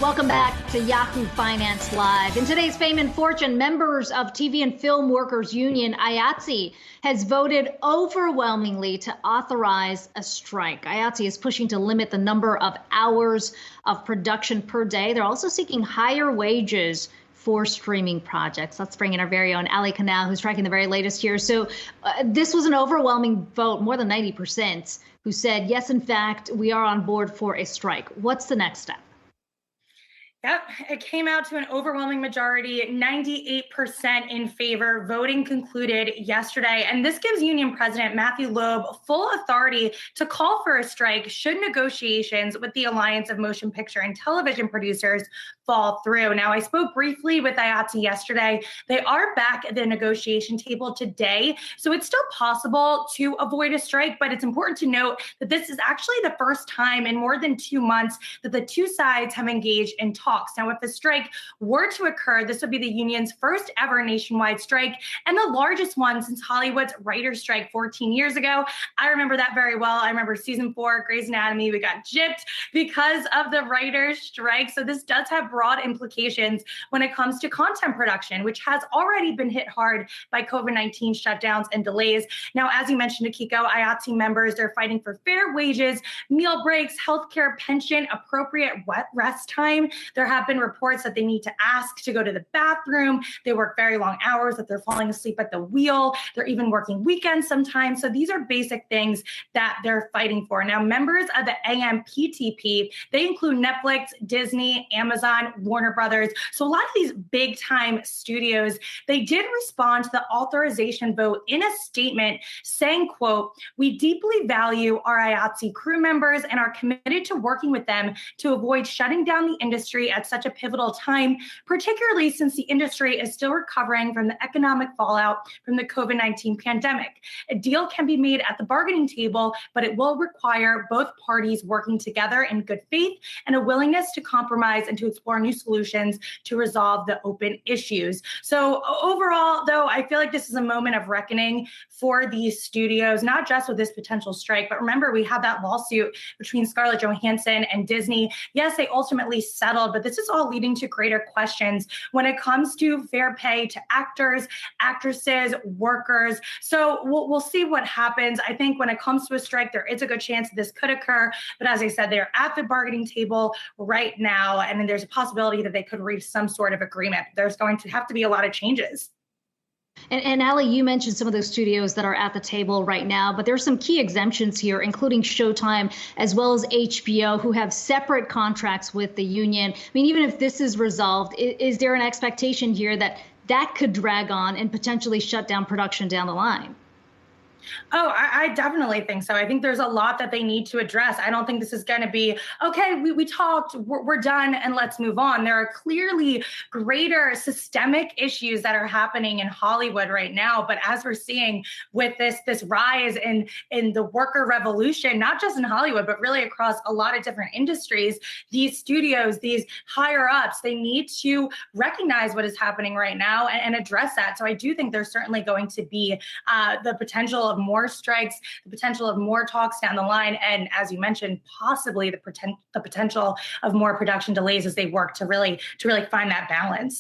Welcome back to Yahoo Finance Live. In today's Fame and Fortune, members of TV and Film Workers Union, IATSE, has voted overwhelmingly to authorize a strike. IATSE is pushing to limit the number of hours of production per day. They're also seeking higher wages for streaming projects. Let's bring in our very own Canal, who's tracking the very latest here. So this was an overwhelming vote, more than 90%, who said, yes, in fact, we are on board for a strike. What's the next step? Yep, it came out to an overwhelming majority, 98% in favor. Voting concluded yesterday, and this gives Union President Matthew Loeb full authority to call for a strike should negotiations with the Alliance of Motion Picture and Television Producers fall through. Now, I spoke briefly with IATSE yesterday. They are back at the negotiation table today, so it's still possible to avoid a strike, but it's important to note that this is actually the first time in more than 2 months that the two sides have engaged in talks. Now, if the strike were to occur, this would be the union's first ever nationwide strike and the largest one since Hollywood's writer's strike 14 years ago. I remember that very well. I remember season 4, Grey's Anatomy, we got gypped because of the writer's strike. So this does have broad implications when it comes to content production, which has already been hit hard by COVID-19 shutdowns and delays. Now, as you mentioned, Akiko, IATSE members, they're fighting for fair wages, meal breaks, healthcare, pension, appropriate rest time. There have been reports that they need to ask to go to the bathroom. They work very long hours, that they're falling asleep at the wheel. They're even working weekends sometimes. So these are basic things that they're fighting for. Now, members of the AMPTP, they include Netflix, Disney, Amazon, Warner Brothers. So a lot of these big time studios, they did respond to the authorization vote in a statement saying, quote, "We deeply value our IATSE crew members and are committed to working with them to avoid shutting down the industry at such a pivotal time, particularly since the industry is still recovering from the economic fallout from the COVID-19 pandemic. A deal can be made at the bargaining table, but it will require both parties working together in good faith and a willingness to compromise and to explore new solutions to resolve the open issues." So overall, though, I feel like this is a moment of reckoning for these studios, not just with this potential strike, but remember, we had that lawsuit between Scarlett Johansson and Disney. Yes, they ultimately settled, but this is all leading to greater questions when it comes to fair pay to actors, actresses, workers. So we'll see what happens. I think when it comes to a strike, there is a good chance that this could occur. But as I said, they're at the bargaining table right now, and then there's a possibility that they could reach some sort of agreement. There's going to have to be a lot of changes. And Ali, you mentioned some of those studios that are at the table right now, but there's some key exemptions here, including Showtime as well as HBO, who have separate contracts with the union. I mean, even if this is resolved, is there an expectation here that that could drag on and potentially shut down production down the line? Oh, I definitely think so. I think there's a lot that they need to address. I don't think this is going to be, okay, we talked, we're done, and let's move on. There are clearly greater systemic issues that are happening in Hollywood right now. But as we're seeing with this rise in the worker revolution, not just in Hollywood, but really across a lot of different industries, these studios, these higher ups, they need to recognize what is happening right now and address that. So I do think there's certainly going to be the potential of more strikes, the potential of more talks down the line, and as you mentioned, possibly the potential of more production delays as they work to really find that balance.